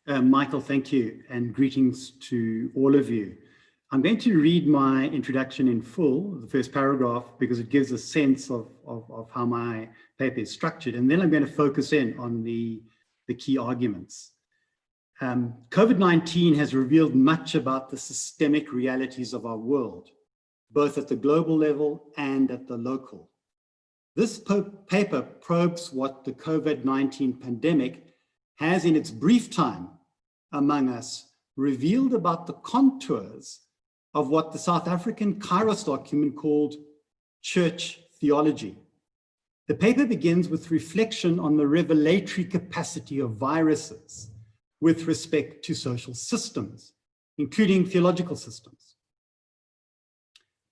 Michael, thank you, and greetings to all of you. I'm going to read my introduction in full, the first paragraph, because it gives a sense of how my paper is structured, and then I'm going to focus in on the key arguments. COVID-19 has revealed much about the systemic realities of our world, both at the global level and at the local. This paper probes what the COVID-19 pandemic has in its brief time among us revealed about the contours of what the South African Kairos document called church theology. The paper begins with reflection on the revelatory capacity of viruses with respect to social systems, including theological systems.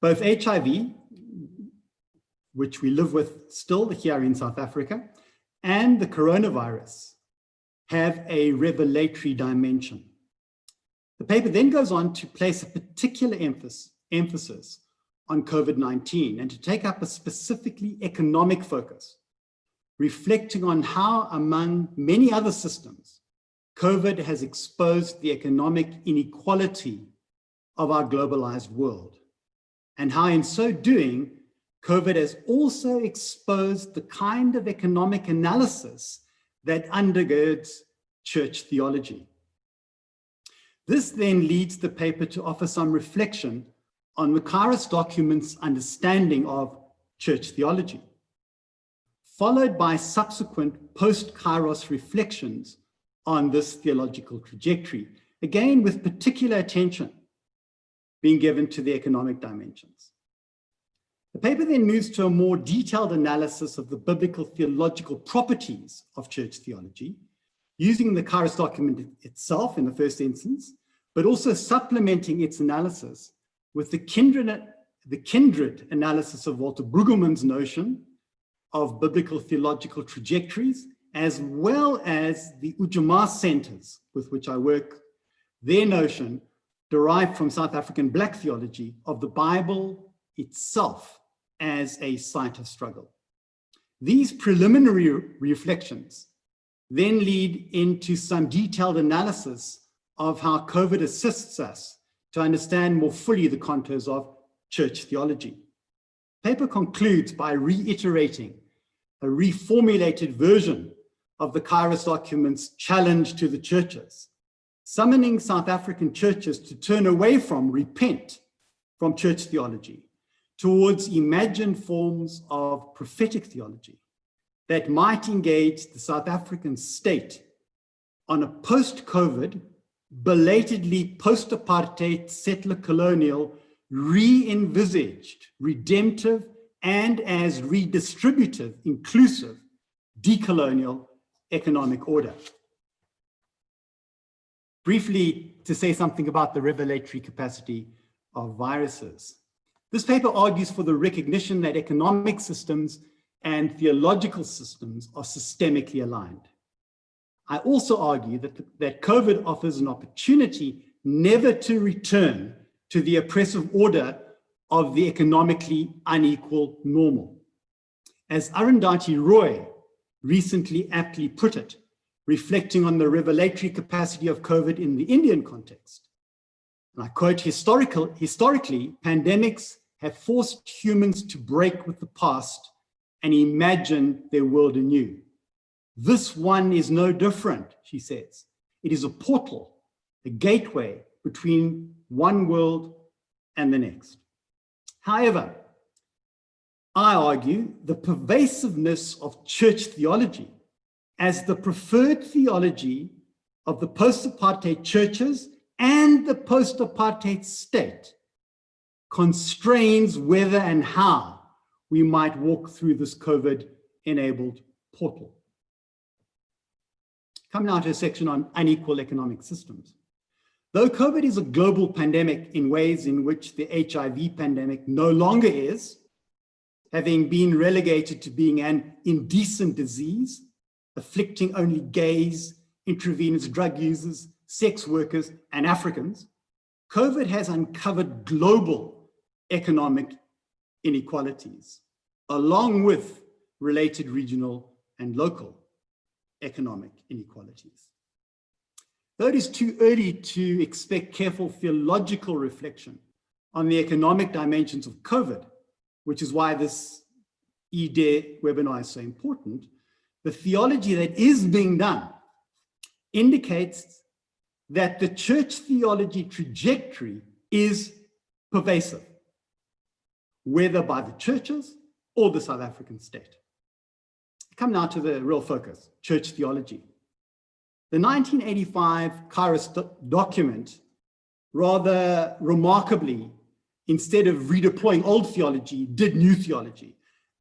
Both HIV, which we live with still here in South Africa, and the coronavirus have a revelatory dimension. The paper then goes on to place a particular emphasis on COVID-19 and to take up a specifically economic focus, reflecting on how, among many other systems, COVID has exposed the economic inequality of our globalized world, and how in so doing, COVID has also exposed the kind of economic analysis that undergirds church theology. This then leads the paper to offer some reflection on the Kairos document's understanding of church theology, followed by subsequent post-Kairos reflections on this theological trajectory, again with particular attention being given to the economic dimensions. The paper then moves to a more detailed analysis of the biblical theological properties of church theology, using the Kairos document itself in the first instance, but also supplementing its analysis with the kindred analysis of Walter Brueggemann's notion of biblical theological trajectories, as well as the Ujamaa centers with which I work, their notion derived from South African Black theology of the Bible itself as a site of struggle. These preliminary reflections then lead into some detailed analysis of how COVID assists us to understand more fully the contours of church theology. Paper concludes by reiterating a reformulated version of the Kairos document's challenge to the churches, summoning South African churches to turn away from, repent from church theology towards imagined forms of prophetic theology that might engage the South African state on a post-COVID, belatedly post-apartheid settler colonial, re-envisaged, redemptive, and as redistributive, inclusive, decolonial economic order. Briefly, to say something about the revelatory capacity of viruses. This paper argues for the recognition that economic systems and theological systems are systemically aligned. I also argue that COVID offers an opportunity never to return to the oppressive order of the economically unequal normal. As Arundhati Roy recently aptly put it, reflecting on the revelatory capacity of COVID in the Indian context, and I quote, historically, pandemics have forced humans to break with the past and imagine their world anew. This one is no different, she says. It is a portal, a gateway between one world and the next. However, I argue the pervasiveness of church theology as the preferred theology of the post-apartheid churches and the post-apartheid state constrains whether and how we might walk through this COVID-enabled portal. Coming now to a section on unequal economic systems. Though COVID is a global pandemic in ways in which the HIV pandemic no longer is, having been relegated to being an indecent disease, afflicting only gays, intravenous drug users, sex workers, and Africans, COVID has uncovered global economic inequalities, along with related regional and local economic inequalities. though it is too early to expect careful theological reflection on the economic dimensions of COVID, which is why this eDARE webinar is so important, the theology that is being done indicates that the church theology trajectory is pervasive, whether by the churches or the South African state. Come now to the real focus, church theology. The 1985 Kairos document, rather remarkably, instead of redeploying old theology, did new theology.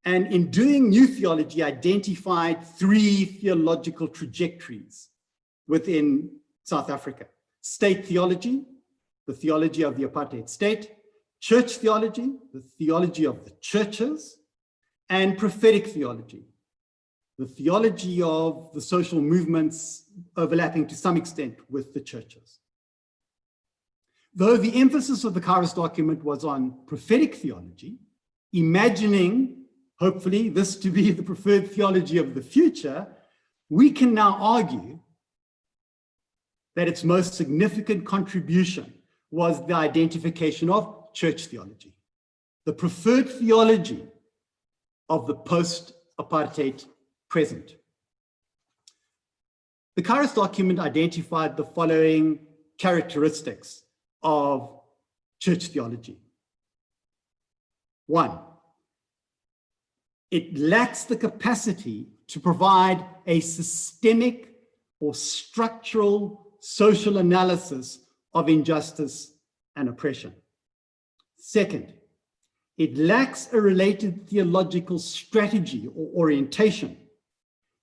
And in doing new theology, identified 3 theological trajectories within South Africa: state theology, the theology of the apartheid state; church theology, the theology of the churches; and prophetic theology, the theology of the social movements overlapping to some extent with the churches. Though the emphasis of the Kairos document was on prophetic theology, imagining, hopefully, this to be the preferred theology of the future, we can now argue that its most significant contribution was the identification of church theology, the preferred theology of the post-apartheid present. The Kairos document identified the following characteristics of church theology. 1, it lacks the capacity to provide a systemic or structural social analysis of injustice and oppression. 2nd, it lacks a related theological strategy or orientation.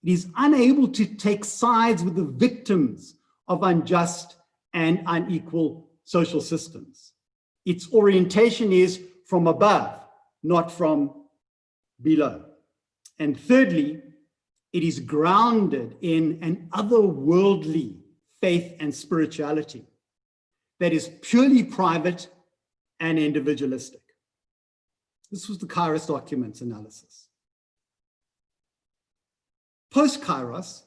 It is unable to take sides with the victims of unjust and unequal social systems. Its orientation is from above, not from below. And thirdly, it is grounded in an otherworldly faith and spirituality that is purely private and individualistic. This was the Kairos document's analysis. Post-Kairos,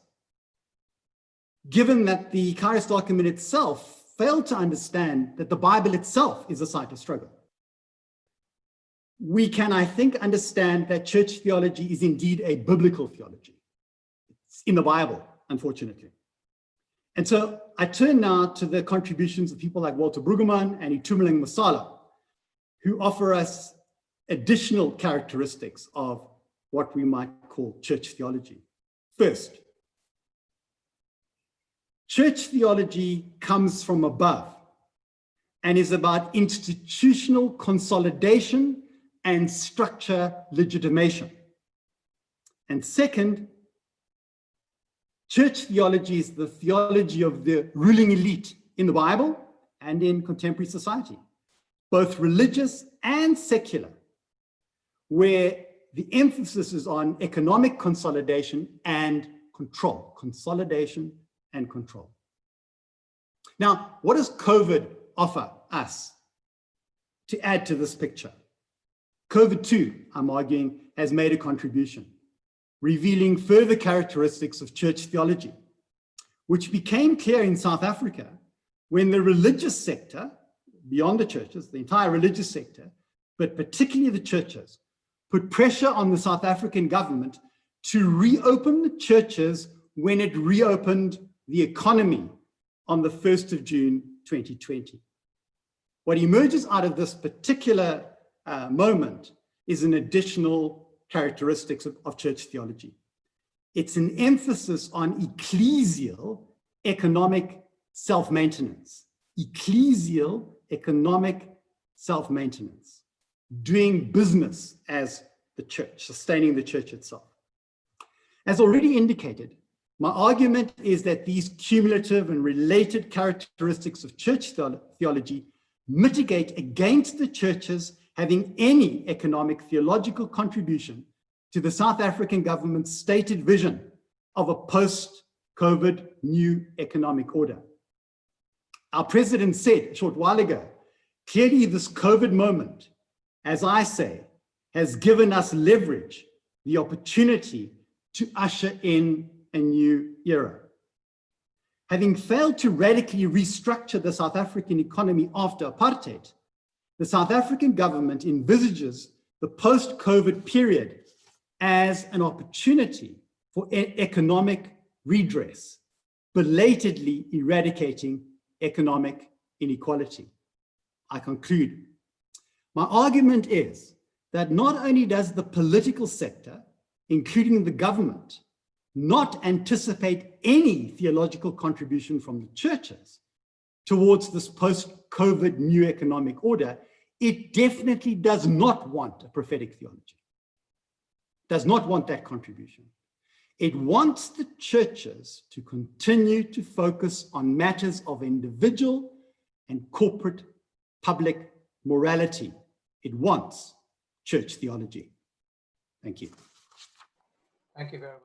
given that the Kairos document itself failed to understand that the Bible itself is a site of struggle, we can, I think, understand that church theology is indeed a biblical theology. It's in the Bible, unfortunately. And so I turn now to the contributions of people like Walter Brueggemann and Itumeleng Masala, who offer us additional characteristics of what we might call church theology. First, church theology comes from above and is about institutional consolidation and structure legitimation. And second, church theology is the theology of the ruling elite in the Bible and in contemporary society, both religious and secular, where the emphasis is on economic consolidation and control, consolidation and control. Now, what does COVID offer us to add to this picture? COVID too, I'm arguing, has made a contribution, revealing further characteristics of church theology, which became clear in South Africa when the religious sector, beyond the churches, the entire religious sector, but particularly the churches, put pressure on the South African government to reopen the churches when it reopened the economy on the 1st of June, 2020. What emerges out of this particular moment is an additional characteristics of church theology. It's an emphasis on ecclesial economic self-maintenance, ecclesial economic self-maintenance, doing business as the church, sustaining the church itself. As already indicated, my argument is that these cumulative and related characteristics of church theology mitigate against the churches having any economic theological contribution to the South African government's stated vision of a post-COVID new economic order. Our president said a short while ago, clearly this COVID moment, as I say, has given us leverage, the opportunity to usher in a new era. Having failed to radically restructure the South African economy after apartheid, the South African government envisages the post-COVID period as an opportunity for economic redress, belatedly eradicating economic inequality. I conclude. My argument is that not only does the political sector, including the government, not anticipate any theological contribution from the churches towards this post-COVID new economic order, it definitely does not want a prophetic theology, does not want that contribution. It wants the churches to continue to focus on matters of individual and corporate public morality. It wants church theology. Thank you. Thank you very much.